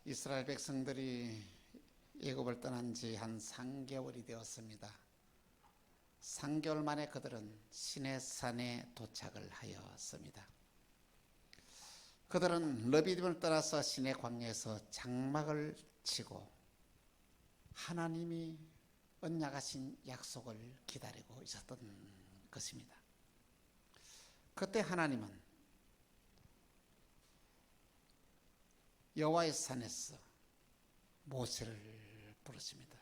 이스라엘 백성들이 애굽을 떠난 지 한 3개월이 되었습니다. 3개월 만에 그들은 시내산에 도착을 하였습니다. 그들은 르비딤을 떠나서 시내 광야에서 장막을 치고 하나님이 언약하신 약속을 기다리고 있었던 것입니다. 그때 하나님은 여호와의 산에서 모세를 부르십니다.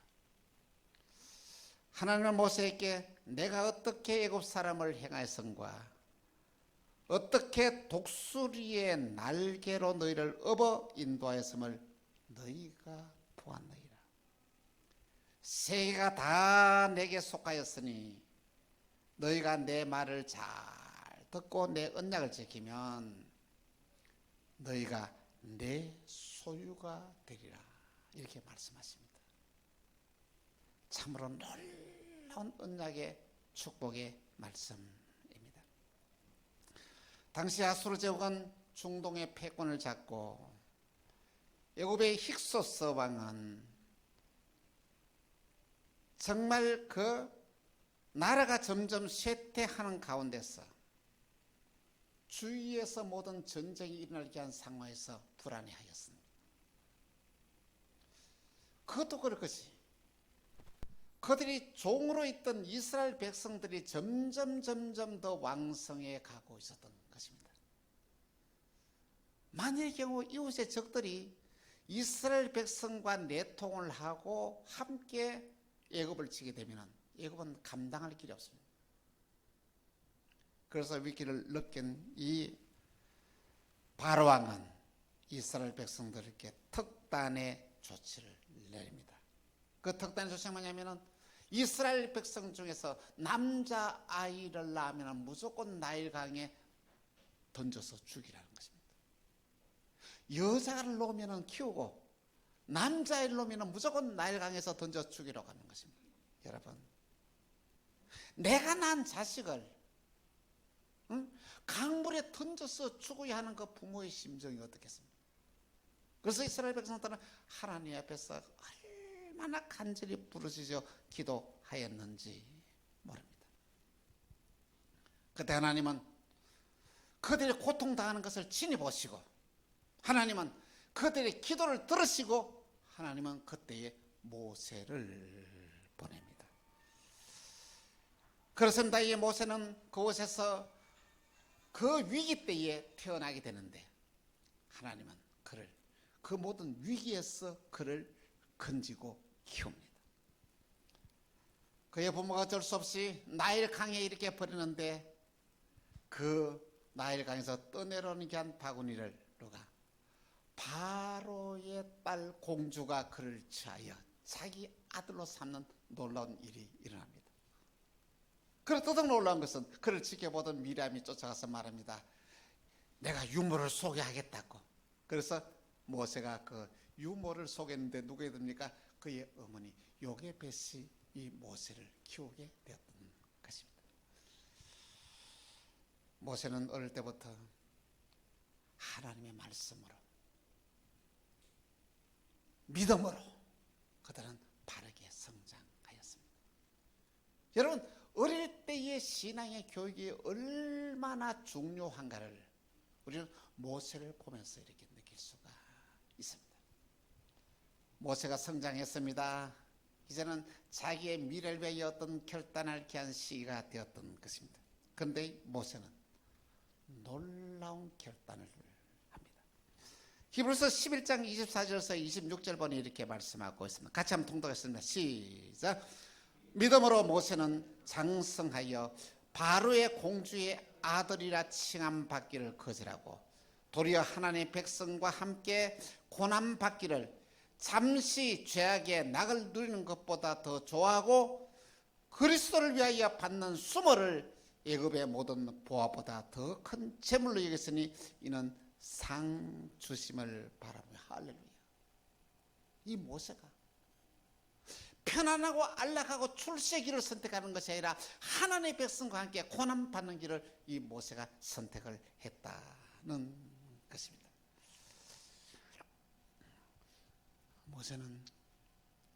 하나님은 모세에게 내가 어떻게 애굽 사람을 행하였은가, 어떻게 독수리의 날개로 너희를 업어 인도하였음을 너희가 보았느니라. 세계가 다 내게 속하였으니 너희가 내 말을 잘 듣고 내 언약을 지키면 너희가 내 소유가 되리라. 이렇게 말씀하십니다. 참으로 놀라운 언약의 축복의 말씀입니다. 당시 아수르 제국은 중동의 패권을 잡고 애굽의 힉소스 왕은 정말 그 나라가 점점 쇠퇴하는 가운데서 주위에서 모든 전쟁이 일어나게 한 상황에서 불안해하였습니다. 그것도 그럴 것이 그들이 종으로 있던 이스라엘 백성들이 점점 더 왕성해 가고 있었던 것입니다. 만일의 경우 이웃의 적들이 이스라엘 백성과 내통을 하고 함께 애굽을 치게 되면 애굽은 감당할 길이 없습니다. 그래서 위기를 느낀 이 바로 왕은 이스라엘 백성들에게 특단의 조치를 내립니다. 그 특단의 조치가 뭐냐면은 이스라엘 백성 중에서 남자 아이를 낳으면 무조건 나일강에 던져서 죽이라는 것입니다. 여자를 놓으면 키우고 남자아이를 놓으면 무조건 나일강에서 던져 죽이라고 하는 것입니다. 여러분, 내가 낳은 자식을 강물에 던져서 죽어야 하는 그 부모의 심정이 어떻겠습니까? 그래서 이스라엘 백성들은 하나님 앞에서 얼마나 간절히 부르짖어 기도하였는지 모릅니다. 그때 하나님은 그들이 고통당하는 것을 친히 보시고 하나님은 그들의 기도를 들으시고 하나님은 그때에 모세를 보냅니다. 그렇습니다. 이 모세는 그곳에서 그 위기 때에 태어나게 되는데 하나님은 그를 그 모든 위기에서 그를 건지고 키웁니다. 그의 부모가 어쩔 수 없이 나일강에 이렇게 버리는데 그 나일강에서 떠내려오는 게 한 바구니를 누가 바로의 딸 공주가 그를 취하여 자기 아들로 삼는 놀라운 일이 일어납니다. 그리고 더더욱 놀라운 것은 그를 지켜보던 미리암이 쫓아가서 말합니다. 내가 유모를 소개하겠다고. 그래서 모세가 그 유모를 소개했는데 누가 됩니까? 그의 어머니 요게벳이 이 모세를 키우게 되었던 것입니다. 모세는 어릴 때부터 하나님의 말씀으로 믿음으로 그들은 바르게 성장하였습니다. 여러분, 어릴 때의 신앙의 교육이 얼마나 중요한가를 우리는 모세를 보면서 이렇게 느낄 수가 있습니다. 모세가 성장했습니다. 이제는 자기의 미래를 위해 어떤 결단할 귀한 시기가 되었던 것입니다. 그런데 모세는 놀라운 결단을 합니다. 히브리서 11장 24절에서 26절 보니 이렇게 말씀하고 있습니다. 같이 한번 통독하겠습니다. 시작. 믿음으로 모세는 장성하여 바로의 공주의 아들이라 칭함받기를 거절하고 도리어 하나님의 백성과 함께 고난받기를 잠시 죄악의 낙을 누리는 것보다 더 좋아하고 그리스도를 위하여 받는 수모를 애굽의 모든 보화보다 더 큰 재물로 여겼으니 이는 상 주심을 바라며. 할렐루야. 이 모세가 편안하고 안락하고 출세의 길을 선택하는 것이 아니라 하나님의 백성과 함께 고난받는 길을 이 모세가 선택을 했다는 것입니다. 모세는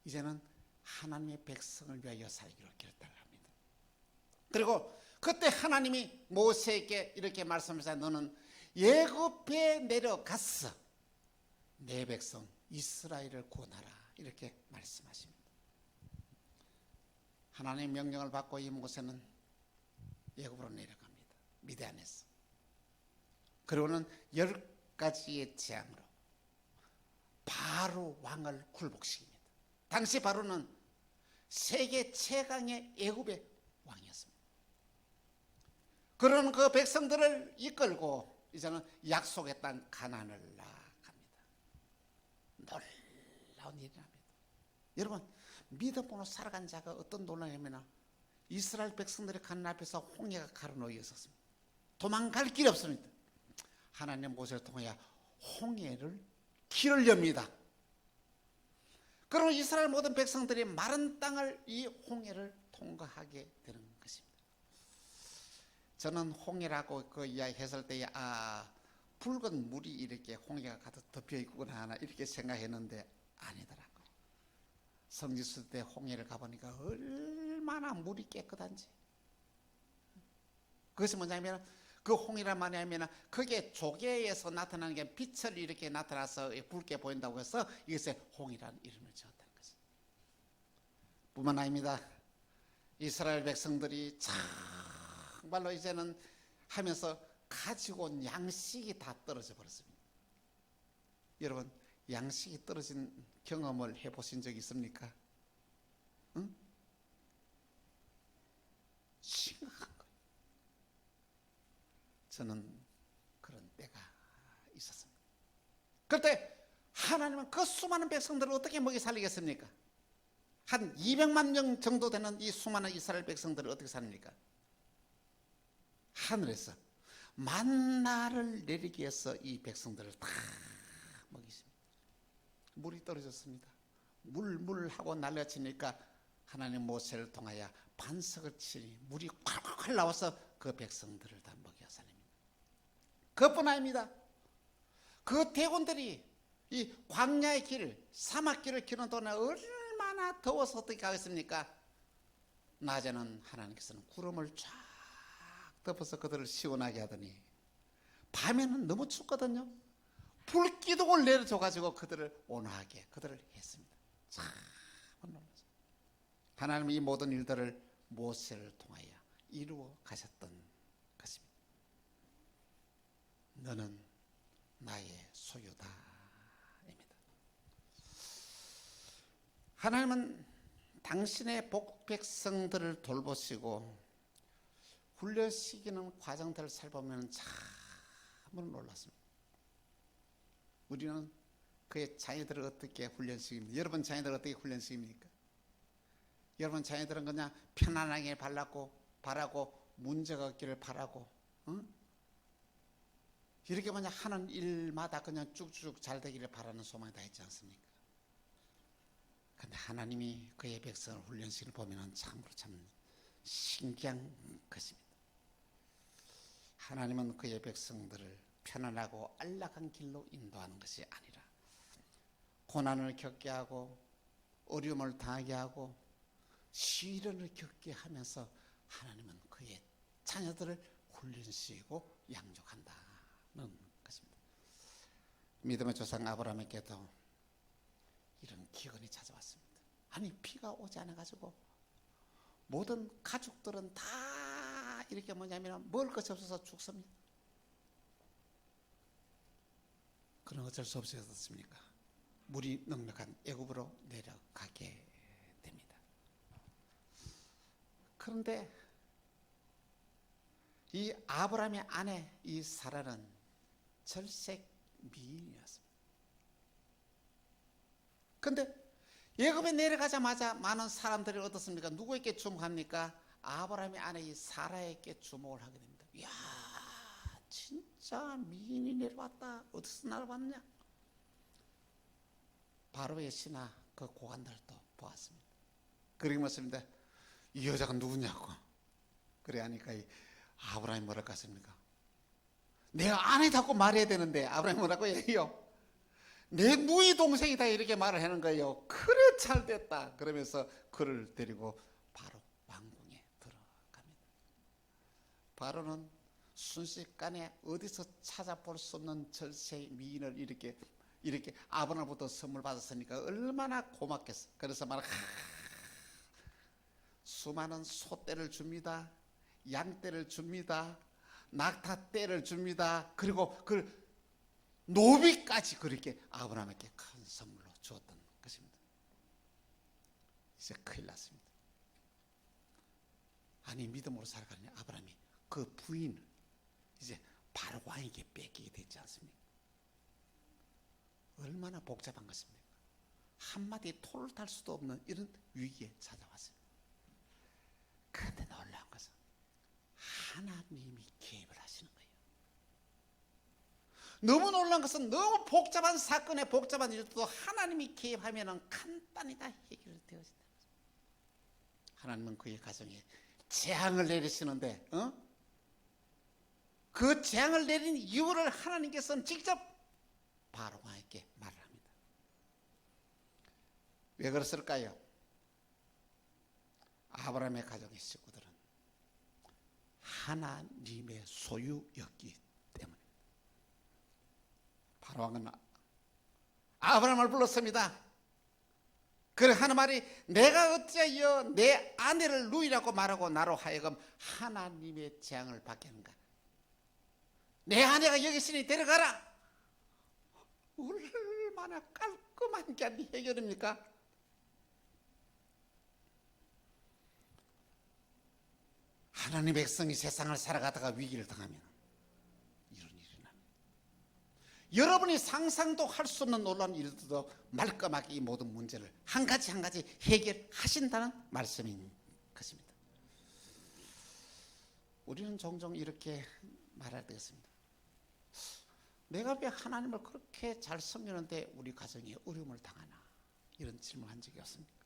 이제는 하나님의 백성을 위하여 살기로 결단을 합니다. 그리고 그때 하나님이 모세에게 이렇게 말씀하시자 너는 애굽에 내려가서 내 백성 이스라엘을 구원하라 이렇게 말씀하십니다. 하나님의 명령을 받고 이 모세는 애굽으로 내려갑니다. 미디안에서. 그리고는 10가지의 재앙으로 바로 왕을 굴복시킵니다. 당시 바로는 세계 최강의 애굽의 왕이었습니다. 그런 그 백성들을 이끌고 이제는 약속의 땅 가나안을 나아갑니다. 놀라운 일이랍니다. 여러분, 믿음으로 살아간 자가 어떤 놀라냐면 이스라엘 백성들이 가나안 앞에서 홍해가 가로놓여 있었습니다. 도망갈 길이 없습니다. 하나님 모세를 통하여 홍해를 길을 엽니다. 그러면 이스라엘 모든 백성들이 마른 땅을 이 홍해를 통과하게 되는 것입니다. 저는 홍해라고 그 이야기했을 때에 붉은 물이 이렇게 홍해가 가득 덮여 있구나 하나 이렇게 생각했는데 아니더라고요. 성지순 때 홍해를 가보니까 얼마나 물이 깨끗한지. 그것이 뭐냐면 그 홍해란 말이 하면 그게 조개에서 나타나는 게 빛을 이렇게 나타나서 붉게 보인다고 해서 이것에 홍해라는 이름을 지었다는 것입니다. 뿐만 아닙니다. 이스라엘 백성들이 정말로 이제는 하면서 가지고 온 양식이 다 떨어져 버렸습니다. 여러분, 양식이 떨어진 경험을 해보신 적 있습니까? 응? 심각한 거예요. 저는 그런 때가 있었습니다. 그때 하나님은 그 수많은 백성들을 어떻게 먹여 살리겠습니까? 한 200만 명 정도 되는 이 수많은 이스라엘 백성들을 어떻게 살립니까? 하늘에서 만나를 내리기 위해서 이 백성들을 다 먹이십니다. 물이 떨어졌습니다. 물 하고 날려치니까 하나님 모세를 통하여 반석을 치니 물이 콸콸콸 나와서 그 백성들을 다 먹여 살립니다. 그것뿐 아닙니다. 그 대군들이 이 광야의 길, 사막길을 기는 동안에 얼마나 더워서 어떻게 하겠습니까? 낮에는 하나님께서는 구름을 쫙 덮어서 그들을 시원하게 하더니 밤에는 너무 춥거든요. 불기둥을 내려줘가지고 그들을 온화하게 그들을 했습니다. 참 놀랐어요. 하나님은 이 모든 일들을 모세를 통하여 이루어 가셨던 것입니다. 너는 나의 소유다 입니다. 하나님은 당신의 복백성들을 돌보시고 훈련시키는 과정들을 살펴보면 참으로 놀랐습니다. 우리는 그의 자녀들을 어떻게 훈련시킵니까? 여러분 자녀들을 어떻게 훈련시킵니까? 여러분 자녀들은 그냥 편안하게 바라고 문제가 없기를 바라고 이렇게 그냥 하는 일마다 그냥 쭉쭉 잘 되기를 바라는 소망이 다 있지 않습니까? 그런데 하나님이 그의 백성을 훈련시키는 보면 참으로 참 신기한 것입니다. 하나님은 그의 백성들을 편안하고 안락한 길로 인도하는 것이 아니라 고난을 겪게 하고 어려움을 당하게 하고 시련을 겪게 하면서 하나님은 그의 자녀들을 훈련시키고 양육한다는 것입니다. 믿음의 조상 아브라함에게도 이런 기근이 찾아왔습니다. 아니 비가 오지 않아가지고 모든 가족들은 다 이렇게 뭐냐면 먹을 것이 없어서 죽습니다. 그런 어쩔 수 없이 어떻습니까? 물이 넉넉한 애굽으로 내려가게 됩니다. 그런데 이 아브라함의 아내 이 사라는 절색 미인이었습니다. 그런데 애굽에 내려가자마자 많은 사람들이 어떻습니까? 누구에게 주목합니까? 아브라함의 아내 이 사라에게 주목을 하게 됩니다. 이야, 진짜 미인이 내려왔다. 어디서 날아왔냐? 바로의 신하 그 고관들도 보았습니다. 그러게 묻습니다. 이 여자가 누구냐고. 그래 하니까 이 아브라함이 뭐라고 했습니까? 내가 아내다고 말해야 되는데 아브라함이 뭐라고 얘기해요? 내 누이 동생이다 이렇게 말을 하는 거예요. 그래 잘 됐다 그러면서 그를 데리고 바로 왕궁에 들어갑니다. 바로는 순식간에 어디서 찾아볼 수 없는 절세 미인을 이렇게 아브라함부터 선물 받았으니까 얼마나 고맙겠어. 그래서 말 수많은 소떼를 줍니다. 양떼를 줍니다. 낙타떼를 줍니다. 그리고 그 노비까지 그렇게 아브라함에게 큰 선물로 주었던 것입니다. 이제 큰일 났습니다. 아니 믿음으로 살아가는 아브라함이 그 부인을 이제 바로 왕에게 뺏기게 되지 않습니까? 얼마나 복잡한 것입니까? 한마디 토를 탈 수도 없는 이런 위기에 찾아왔습니다. 그런데 놀라운 것은 하나님이 개입을 하시는 거예요. 너무 놀라운 것은 너무 복잡한 사건에 복잡한 일도 하나님이 개입하면 간단히 다 해결되어진다는 거죠. 하나님은 그의 가정에 재앙을 내리시는데 그 재앙을 내린 이유를 하나님께서는 직접 바로 왕에게 말을 합니다. 왜 그랬을까요? 아브라함의 가정의 식구들은 하나님의 소유였기 때문에 바로 왕은 아브라함을 불렀습니다. 그래 하는 말이 내가 어찌하여 내 아내를 누이라고 말하고 나로 하여금 하나님의 재앙을 받게 하는가? 내 아내가 여기 있으니 데려가라. 얼마나 깔끔한 게 해결입니까? 하나님의 백성이 세상을 살아가다가 위기를 당하면 이런 일이 납니다. 여러분이 상상도 할 수 없는 놀라운 일들도 말끔하게 이 모든 문제를 한 가지 한 가지 해결하신다는 말씀인 것입니다. 우리는 종종 이렇게 말할 때가 있습니다. 내가 왜 하나님을 그렇게 잘 섬기는데 우리 가정에 어려움을 당하나? 이런 질문한 적이 없습니까?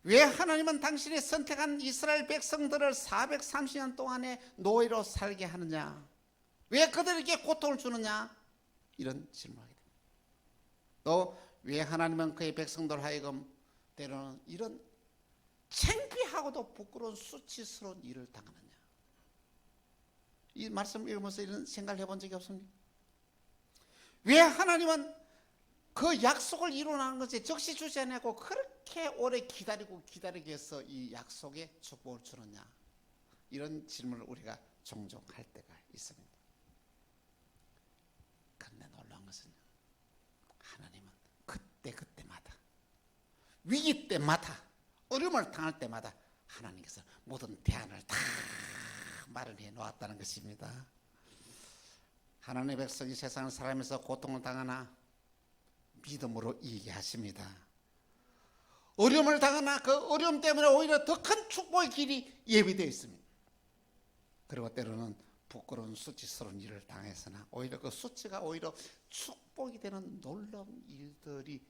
왜 하나님은 당신이 선택한 이스라엘 백성들을 430년 동안의 노예로 살게 하느냐? 왜 그들에게 고통을 주느냐? 이런 질문을 하게 됩니다. 또 왜 하나님은 그의 백성들 하여금 때로는 이런 창피하고도 부끄러운 수치스러운 일을 당하느냐? 이 말씀을 읽으면서 이런 생각을 해본 적이 없습니까? 왜 하나님은 그 약속을 이루어나가는 것에 적시 주지 않고 그렇게 오래 기다리게 해서 이 약속에 축복을 주느냐? 이런 질문을 우리가 종종 할 때가 있습니다. 그런데 놀라운 것은 하나님은 그때마다 위기 때마다 어려움을 당할 때마다 하나님께서 모든 대안을 다 마련해 놓았다는 것입니다. 하나님의 백성이 세상을 살아가면서 고통을 당하나 믿음으로 이기게 하십니다. 어려움을 당하나 그 어려움 때문에 오히려 더 큰 축복의 길이 예비되어 있습니다. 그리고 때로는 부끄러운 수치스러운 일을 당해서나 오히려 그 수치가 오히려 축복이 되는 놀라운 일들이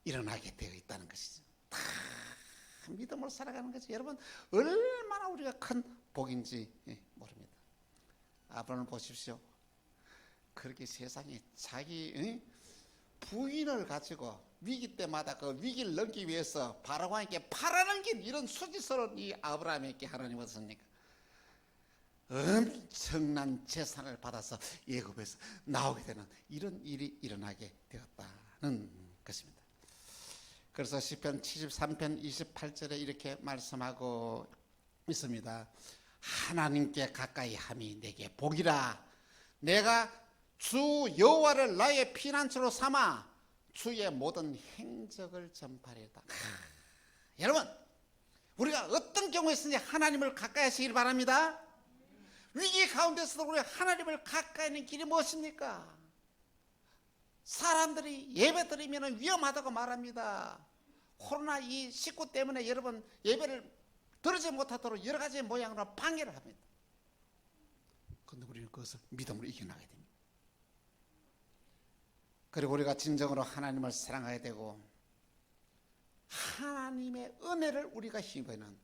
일어나게 되어 있다는 것이죠. 다 믿음으로 살아가는 것이 여러분 얼마나 우리가 큰 복인지 모릅니다. 아브라함을 보십시오. 그렇게 세상에 자기 부인을 가지고 위기 때마다 그 위기를 넘기기 위해서 바로왕에게 팔아넘긴 이런 수치스러운 이 아브라함에게 하나님은 어떻습니까? 엄청난 재산을 받아서 애굽에서 나오게 되는 이런 일이 일어나게 되었다는 것입니다. 그래서 시편 73편 28절에 이렇게 말씀하고 있습니다. 하나님께 가까이 함이 내게 복이라. 내가 주 여호와를 나의 피난처로 삼아 주의 모든 행적을 전파하리이다. 여러분 우리가 어떤 경우에 있든지 하나님을 가까이 하시길 바랍니다. 위기 가운데서도 우리가 하나님을 가까이 하는 길이 무엇입니까? 사람들이 예배 드리면 위험하다고 말합니다. 코로나19 때문에 여러분 예배를 드리지 못하도록 여러 가지 모양으로 방해를 합니다. 그런데 우리는 그것을 믿음으로 이겨나가야 됩니다. 그리고 우리가 진정으로 하나님을 사랑하게 되고 하나님의 은혜를 우리가 힘입으면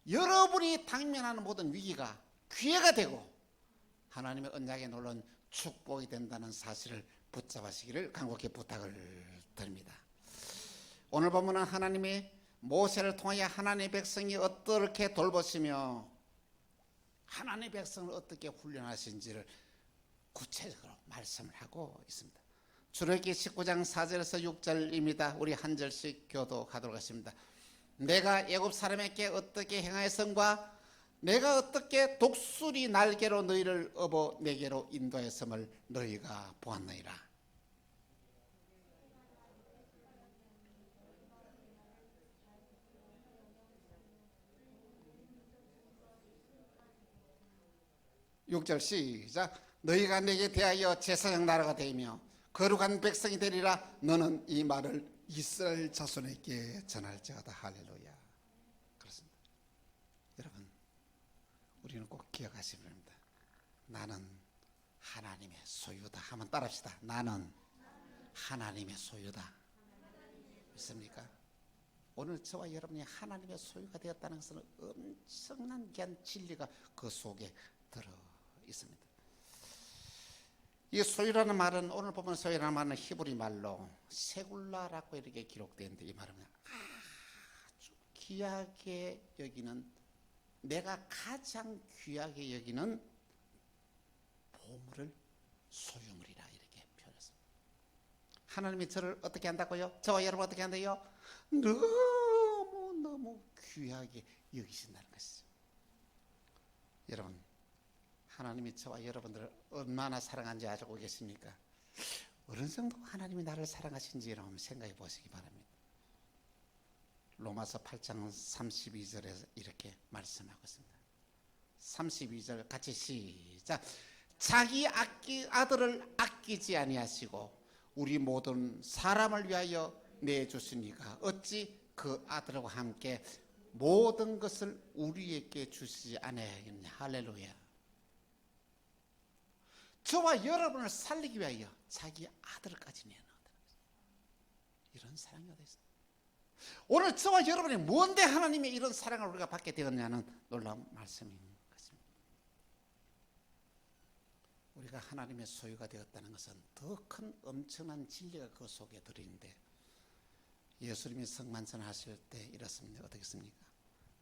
여러분이 당면하는 모든 위기가 기회가 되고 하나님의 언약에 놀라운 축복이 된다는 사실을 붙잡으시기를 간곡히 부탁을 드립니다. 오늘 본문은 하나님이 모세를 통하여 하나님의 백성이 어떻게 돌보시며 하나님의 백성을 어떻게 훈련하신지를 구체적으로 말씀을 하고 있습니다. 출애굽기 19장 4절에서 6절입니다. 우리 한 절씩 교독하도록 하겠습니다. 내가 애굽 사람에게 어떻게 행하였음과 내가 어떻게 독수리 날개로 너희를 업어 내게로 인도했음을 너희가 보았느니라. 육 절 시작. 너희가 내게 대하여 제사장 나라가 되며 거룩한 백성이 되리라. 너는 이 말을 이스라엘 자손에게 전할지어다. 할렐루야. 그렇습니다. 여러분, 우리는 꼭 기억하시기 바랍니다. 나는 하나님의 소유다. 한번 따라합시다. 나는 하나님의 소유다. 믿습니까? 오늘 저와 여러분이 하나님의 소유가 되었다는 것은 엄청난 귀한 진리가 그 속에 들어 있습니다. 이 소유라는 말은, 오늘 보면 소유라는 말은 히브리 말로 세굴라라고 이렇게 기록되는데, 이 말은 아주 귀하게 여기는, 내가 가장 귀하게 여기는 보물을 소유물이라 이렇게 표현했습니다. 하나님이 저를 어떻게 한다고요? 저와 여러분 어떻게 한다고요? 너무 귀하게 여기신다는 것이죠. 여러분, 하나님이 저와 여러분들을 얼마나 사랑한지 알고 계십니까? 어느 정도 하나님이 나를 사랑하신지 여러분 생각해 보시기 바랍니다. 로마서 8장 32절에 이렇게 말씀하고 있습니다. 32절 같이 시작. 자기 아들을 아끼지 아니하시고 우리 모든 사람을 위하여 내주시니까 어찌 그 아들과 함께 모든 것을 우리에게 주시지 않아야겠냐. 할렐루야. 저와 여러분을 살리기 위하여 자기 아들까지 내놓았다는 것입니다. 이런 사랑이 어디 있습니까? 오늘 저와 여러분이 뭔데 하나님의 이런 사랑을 우리가 받게 되었냐는 놀라운 말씀인 것입니다. 우리가 하나님의 소유가 되었다는 것은 더 큰 엄청난 진리가 그 속에 들어있는데, 예수님이 성만찬 하실 때 이렇습니다. 어떻게 했습니까?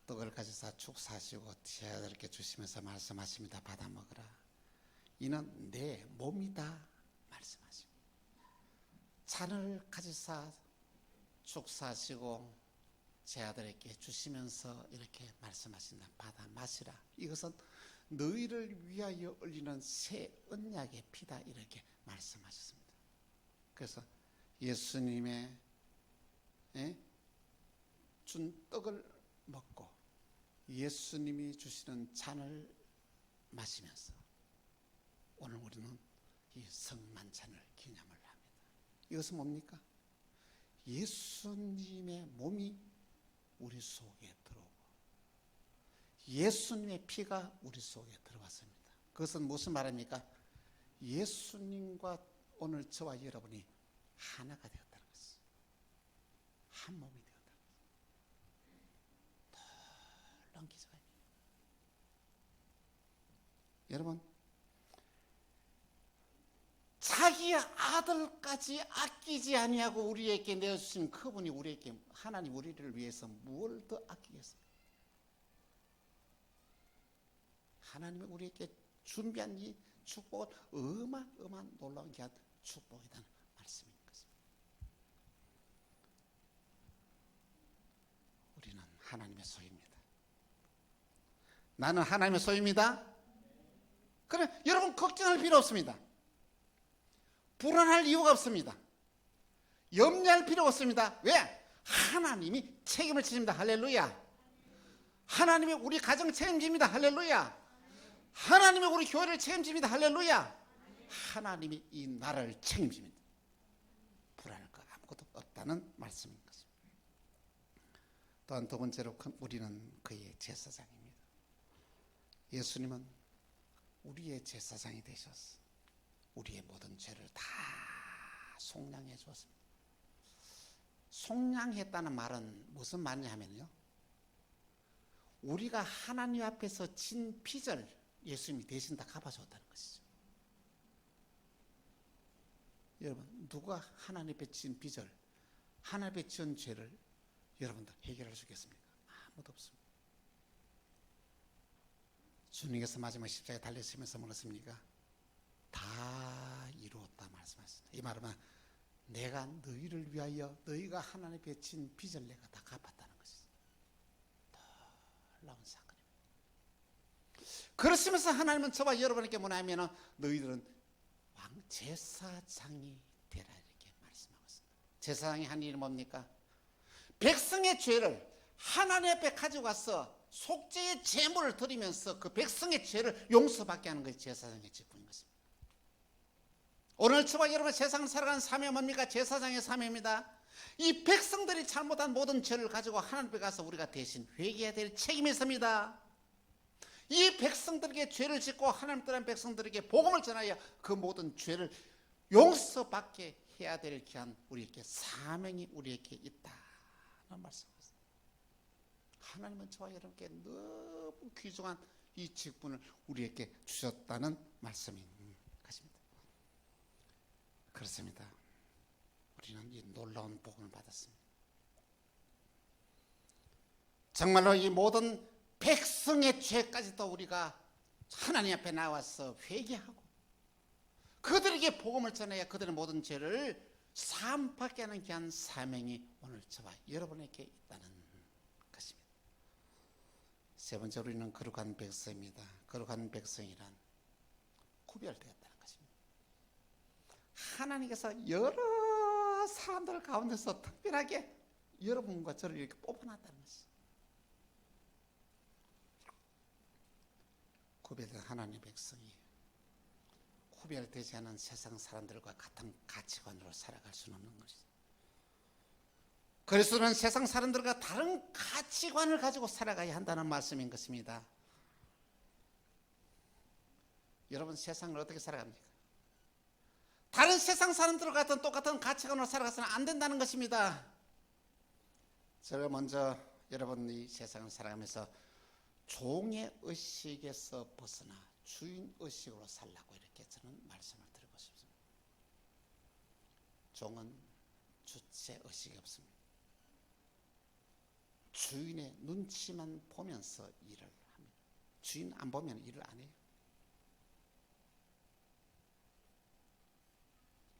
떡을 가져서 축사하시고 제자들에게 주시면서 말씀하십니다. 받아 먹으라. 이는 내 몸이다 말씀하시고, 잔을 가져서 축사하시고 제자들에게 주시면서 이렇게 말씀하신다. 받아 마시라. 이것은 너희를 위하여 흘리는 새 언약의 피다 이렇게 말씀하셨습니다. 그래서 예수님의 준 떡을 먹고 예수님이 주시는 잔을 마시면서 오늘 우리는 이 성만찬을 기념을 합니다. 이것은 뭡니까? 예수님의 몸이 우리 속에 들어오고 예수님의 피가 우리 속에 들어왔습니다. 그것은 무슨 말입니까? 예수님과 오늘 저와 여러분이 하나가 되었다는 것이죠. 한 몸이 되었다는 것이죠. 놀라운 기적입니다. 여러분, 자기 아들까지 아끼지 아니하고 우리에게 내어주신 그분이 우리에게, 하나님 우리를 위해서 뭘 더 아끼겠습니까? 하나님이 우리에게 준비한 이 축복은 어마어마한 놀라운 귀한 축복이라는 말씀인 것입니다. 우리는 하나님의 소유입니다. 나는 하나님의 소유입니다. 그래, 여러분 걱정할 필요 없습니다. 불안할 이유가 없습니다. 염려할 필요가 없습니다. 왜? 하나님이 책임을 지십니다. 할렐루야. 하나님이 우리 가정 책임집니다. 할렐루야. 하나님이 우리 교회를 책임집니다. 할렐루야. 하나님이 이 나라를 책임집니다. 불안할 거 아무것도 없다는 말씀인 것입니다. 또한 두 번째로 우리는 그의 제사장입니다. 예수님은 우리의 제사장이 되셨어. 우리의 모든 죄를 다 속량해 주었습니다. 속량했다는 말은 무슨 말이냐 하면요, 우리가 하나님 앞에서 진 빚을 예수님이 대신 다 갚아줬다는 것이죠. 여러분, 누가 하나님 앞에 지은 빚을, 하나님 앞에 지은 죄를 여러분들 해결할 수 있겠습니까? 아무도 없습니다. 주님께서 마지막 십자가에 달리시면서 뭐랬습니까? 다 이루었다 말씀하셨습니다. 이 말은 내가 너희를 위하여 너희가 하나님 앞에 지은 빚을 내가 다 갚았다는 것이죠. 놀라운 사건입니다. 그러시면서 하나님은 저와 여러분에게 뭐냐면 너희들은 왕 제사장이 되라 이렇게 말씀하고 있습니다. 제사장이 한 일이 뭡니까? 백성의 죄를 하나님 앞에 가지고 와서 속죄의 제물을 드리면서 그 백성의 죄를 용서받게 하는 것이 제사장의 직분인 것입니다. 오늘 저와 여러분 세상을 살아가는 사명은 뭡니까? 제사장의 사명입니다. 이 백성들이 잘못한 모든 죄를 가지고 하나님 앞에 가서 우리가 대신 회개해야 될 책임이 있습니다. 이 백성들에게 죄를 짓고 하나님 떠난 백성들에게 복음을 전하여 그 모든 죄를 용서받게 해야 될 귀한 우리에게 사명이 우리에게 있다는 말씀입니다. 하나님은 저와 여러분께 너무 귀중한 이 직분을 우리에게 주셨다는 말씀인 것입니다. 그렇습니다. 우리는 이 놀라운 복음을 받았습니다. 정말로 이 모든 백성의 죄까지도 우리가 하나님 앞에 나와서 회개하고 그들에게 복음을 전해야 그들의 모든 죄를 사함받게 하는 귀한 사명이 오늘 저와 여러분에게 있다는 것입니다. 세 번째로 우리는 거룩한 백성입니다. 거룩한 백성이란 구별되었다는 것입니다. 하나님께서 여러 사람들 가운데서 특별하게 여러분과 저를 이렇게 뽑아놨다는 것이죠. 구별된 하나님의 백성이 구별되지 않은 세상 사람들과 같은 가치관으로 살아갈 수는 없는 것이죠. 그리스도는 세상 사람들과 다른 가치관을 가지고 살아가야 한다는 말씀인 것입니다. 여러분 세상을 어떻게 살아갑니까? 다른 세상 사람들과 같은 똑같은 가치관으로 살아가서는 안 된다는 것입니다. 제가 먼저 여러분이 세상을 살아가면서 종의 의식에서 벗어나 주인 의식으로 살라고 이렇게 저는 말씀을 드리고 싶습니다. 종은 주체 의식이 없습니다. 주인의 눈치만 보면서 일을 합니다. 주인 안 보면 일을 안 해요.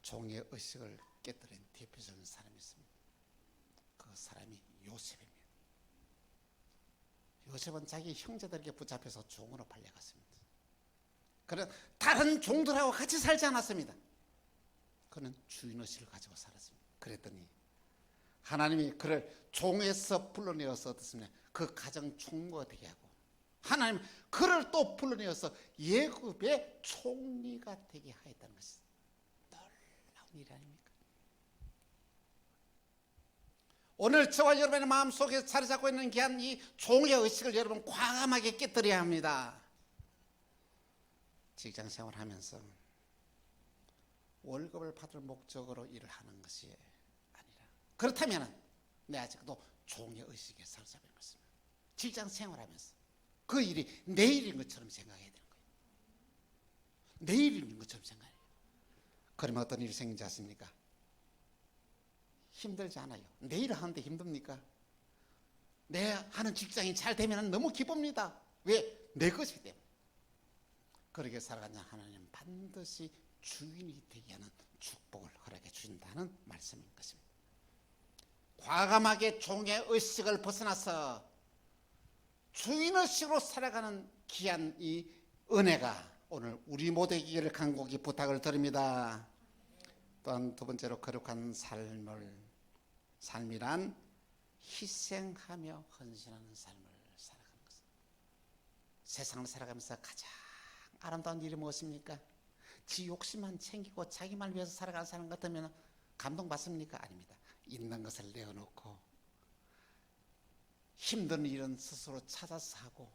종의 의식을 깨뜨린 대표적인 사람이 있습니다. 그 사람이 요셉입니다. 요셉은 자기 형제들에게 붙잡혀서 종으로 팔려갔습니다. 그는 다른 종들하고 같이 살지 않았습니다. 그는 주인의식을 가지고 살았습니다. 그랬더니 하나님이 그를 종에서 불러내어서 어떻습니까? 그 가정 총무가 되게 하고 하나님 그를 또 불러내어서 예굽의 총리가 되게 하였다는 것이죠. 놀라운 일 아닙니까? 오늘 저와 여러분의 마음속에 자리 잡고 있는 귀한 이 종의 의식을 여러분 과감하게 깨뜨려야 합니다. 직장 생활하면서 월급을 받을 목적으로 일을 하는 것이 아니라 그렇다면 내 아직도 종의 의식에 사로잡힌 것입니다. 직장 생활하면서 그 일이 내일인 것처럼 생각해야 되는 거예요. 내일인 것처럼 생각해야 돼요. 그러면 어떤 일이 생기지 않습니까? 힘들지 않아요. 내일 하는데 힘듭니까? 내 하는 직장이 잘 되면 너무 기쁩니다. 왜? 내 것이기 때문에. 그렇게 살아가는 하나님은 반드시 주인이 되게 하는 축복을 허락해 주신다는 말씀인 것입니다. 과감하게 종의 의식을 벗어나서 주인의식으로 살아가는 귀한 이 은혜가 오늘 우리 모두에게 간곡히 부탁을 드립니다. 또한 두 번째로 거룩한 삶이란 희생하며 헌신하는 삶을 살아가는 것입니다. 세상을 살아가면서 가장 아름다운 일이 무엇입니까? 지 욕심만 챙기고 자기만 위해서 살아가는 사람 같으면 감동받습니까? 아닙니다. 있는 것을 내어놓고 힘든 일은 스스로 찾아서 하고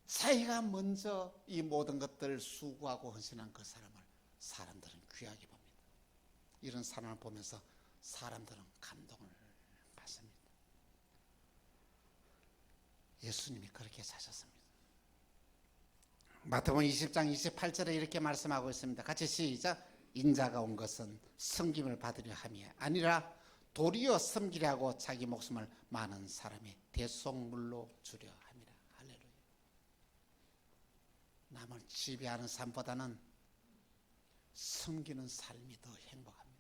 자기가 먼저 이 모든 것들을 수고하고 헌신한 그 사람을 사람들은 귀하게 봅니다. 이런 사람을 보면서 사람들은 감동을 받습니다. 예수님이 그렇게 사셨습니다. 마태복음 20장 28절에 이렇게 말씀하고 있습니다. 같이 시작. 인자가 온 것은 섬김을 받으려 함이 아니라 도리어 섬기려 하고 자기 목숨을 많은 사람의 대속물로 주려 함이라. 할렐루야. 남을 지배하는 삶보다는 섬기는 삶이 더 행복합니다.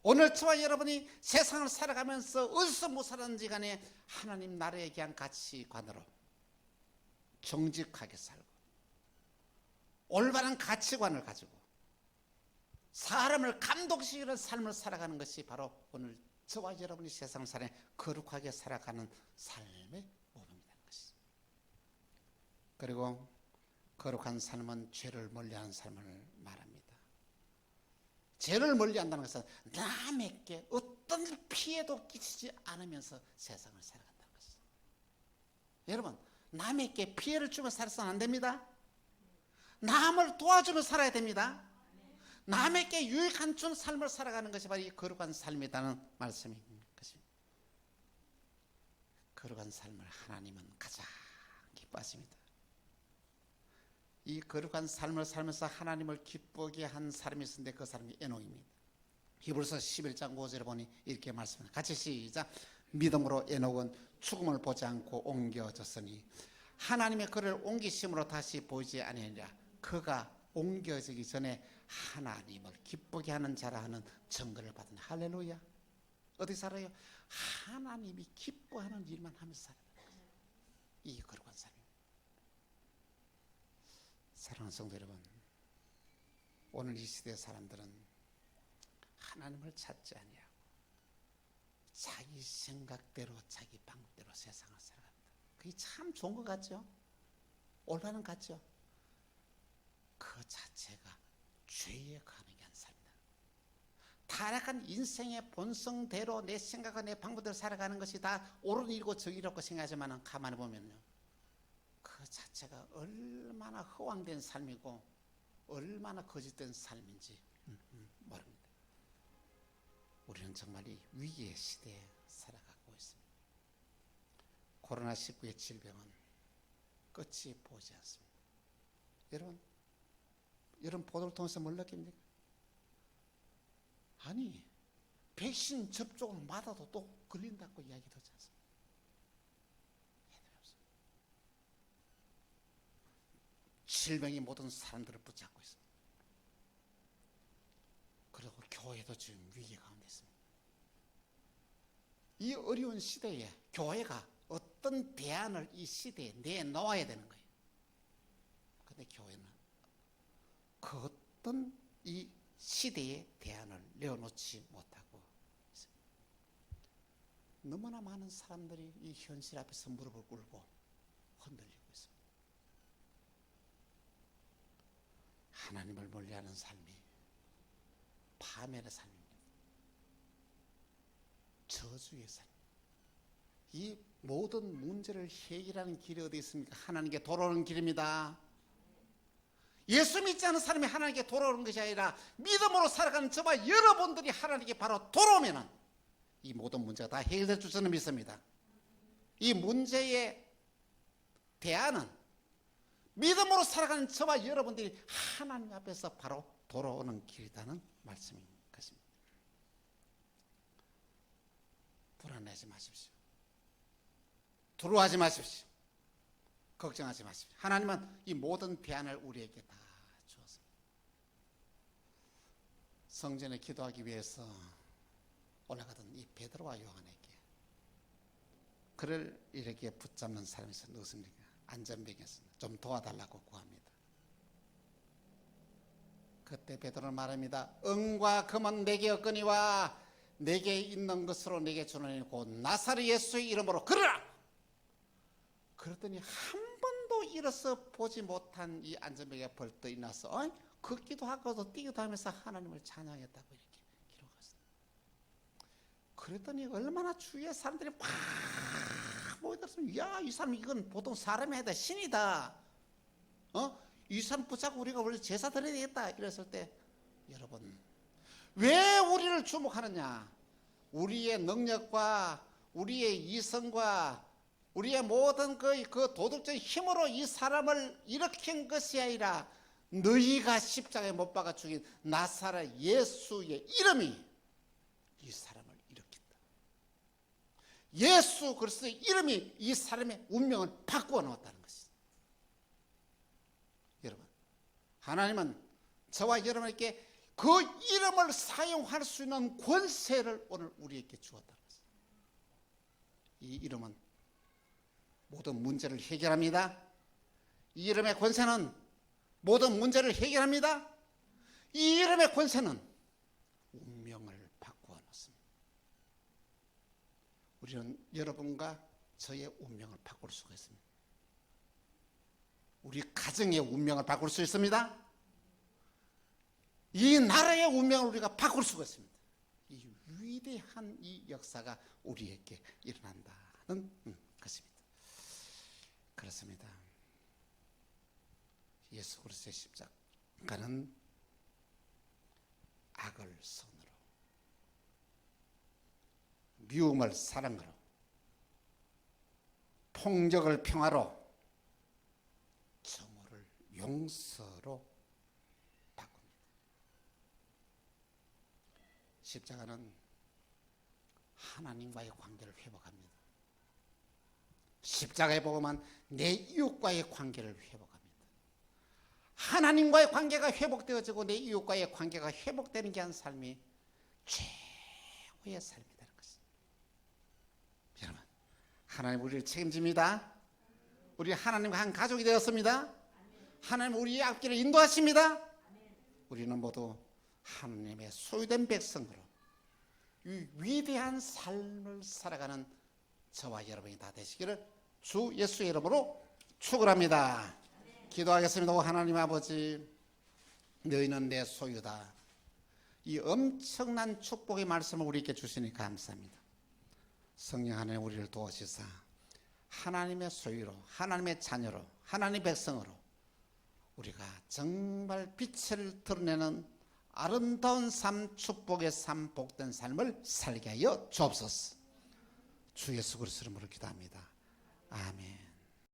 오늘 저와 여러분이 세상을 살아가면서 어디서 못 살았는지 간에 하나님 나라에 대한 가치관으로 정직하게 살고 올바른 가치관을 가지고 사람을 감동시키는 삶을 살아가는 것이 바로 오늘 저와 여러분이 세상을 살아 거룩하게 살아가는 삶의 모범이라는 것이죠. 그리고 거룩한 삶은 죄를 멀리하는 삶을 말합니다. 죄를 멀리한다는 것은 남에게 어떤 피해도 끼치지 않으면서 세상을 살아간다는 것이죠. 여러분, 남에게 피해를 주며 살아서는 안 됩니다. 남을 도와주며 살아야 됩니다. 남에게 유익한 준 삶을 살아가는 것이 바로 이 거룩한 삶이라는 말씀인 것입니다. 거룩한 삶을 하나님은 가장 기뻐하십니다. 이 거룩한 삶을 살면서 하나님을 기쁘게 한 사람이 있었는데 그 사람이 에녹입니다. 히브리서 11장 5절에 보니 이렇게 말씀합니다. 같이 시작. 믿음으로 에녹은 죽음을 보지 않고 옮겨졌으니 하나님의 그를 옮기심으로 다시 보이지 아니하니라. 그가 옮겨지기 전에 하나님을 기쁘게 하는 자라 하는 증거를 받은. 할렐루야. 어디 살아요? 하나님이 기뻐하는 일만 하면서 살아요. 이 거룩한 삶입니다. 사랑하는 성도 여러분, 오늘 이 시대의 사람들은 하나님을 찾지 아니하고 자기 생각대로 자기 방법대로 세상을 살아갑니다. 그게 참 좋은 것 같죠? 올바른 것 같죠? 그 자체가 죄에 가능한 삶이다. 타락한 인생의 본성대로 내 생각과 내 방법대로 살아가는 것이 다 옳은 일이고 정의롭고 생각하지만 가만히 보면요, 그 자체가 얼마나 허황된 삶이고 얼마나 거짓된 삶인지 모릅니다. 우리는 정말 이 위기의 시대에 살아가고 있습니다. 코로나19의 질병은 끝이 보이지 않습니다. 여러분 보도를 통해서 뭘 느낍니까? 아니, 백신 접종을 맞아도 또 걸린다고 이야기 듣지 않습니까? 질병이 모든 사람들을 붙잡고 있습니다. 그리고 교회도 지금 위기 가운데 있습니다. 이 어려운 시대에 교회가 어떤 대안을 이 시대에 내놓아야 되는 거예요. 그런데 교회는 그 어떤 이 시대의 대안을 내어놓지 못하고 있습니다. 너무나 많은 사람들이 이 현실 앞에서 무릎을 꿇고 흔들리고 있습니다. 하나님을 멀리하는 삶이 파멸의 삶입니다. 저주의 삶. 이 모든 문제를 해결하는 길이 어디 있습니까? 하나님께 돌아오는 길입니다. 예수 믿지 않은 사람이 하나님께 돌아오는 것이 아니라 믿음으로 살아가는 저와 여러분들이 하나님께 바로 돌아오면 이 모든 문제가 다 해결될 줄 저는 믿습니다. 이 문제의 대안은 믿음으로 살아가는 저와 여러분들이 하나님 앞에서 바로 돌아오는 길이라는 말씀인 것입니다. 불안해하지 마십시오. 두려워하지 마십시오. 걱정하지 마십시오. 하나님은 이 모든 대안을 우리에게 다 주었습니다. 성전에 기도하기 위해서 올라가던 이 베드로와 요한에게 그를 이렇게 붙잡는 사람이 있어 누구십니까? 안전병이었습니다. 좀 도와달라고 구합니다. 그때 베드로는 말합니다. 은과 금은 내게 없거니와 내게 있는 것으로 내게 주노니 곧 나사렛 예수의 이름으로 걸으라. 그랬더니 한 번도 일어서 보지 못한 이 안전병이가 벌떡 일어나서 걷기도 하고도 뛰기도 하면서 하나님을 찬양했다고 이렇게 기록했어요. 그랬더니 얼마나 주위의 사람들이 막 모여들었으면, 야, 이 사람 이건 보통 사람이 아니다, 신이다. 이 사람 붙잡고 우리가 원래 제사 드려야 되겠다. 이랬을 때, 여러분, 왜 우리를 주목하느냐? 우리의 능력과 우리의 이성과 우리의 모든 그 도덕적인 힘으로 이 사람을 일으킨 것이 아니라 너희가 십자가에 못 박아 죽인 나사렛 예수의 이름이 이 사람을 일으킨다. 예수 그리스도의 이름이 이 사람의 운명을 바꾸어 놓았다는 것이다. 여러분, 하나님은 저와 여러분에게 그 이름을 사용할 수 있는 권세를 오늘 우리에게 주었다는 것입니다. 이 이름은 모든 문제를 해결합니다. 이 이름의 권세는 모든 문제를 해결합니다. 이 이름의 권세는 운명을 바꾸어 놓습니다. 우리는 여러분과 저의 운명을 바꿀 수가 있습니다. 우리 가정의 운명을 바꿀 수 있습니다. 이 나라의 운명을 우리가 바꿀 수가 있습니다. 이 위대한 이 역사가 우리에게 일어난다는 것입니다. 그렇습니다. 예수 그리스도의 십자가는 악을 선으로, 미움을 사랑으로, 폭력을 평화로, 정오를 용서로 바꿉니다. 십자가는 하나님과의 관계를 회복합니다. 십자가에 보면 내 이웃과의 관계를 회복합니다. 하나님과의 관계가 회복되어지고 내 이웃과의 관계가 회복되는 게 한 삶이 최고의 삶이 되는 것입니다. 여러분, 하나님 우리를 책임집니다. 우리 하나님과 한 가족이 되었습니다. 하나님 우리의 앞길을 인도하십니다. 우리는 모두 하나님의 소유된 백성으로 이 위대한 삶을 살아가는 저와 여러분이 다 되시기를 주 예수의 이름으로 축원합니다. 기도하겠습니다. 오 하나님 아버지, 너희는 내 소유다. 이 엄청난 축복의 말씀을 우리에게 주시니 감사합니다. 성령 하나님 우리를 도우시사 하나님의 소유로, 하나님의 자녀로, 하나님의 백성으로 우리가 정말 빛을 드러내는 아름다운 삶, 축복의 삶, 복된 삶을 살게 하여 주옵소서. 주 예수 그리스도 이름으로 기도합니다. 아멘.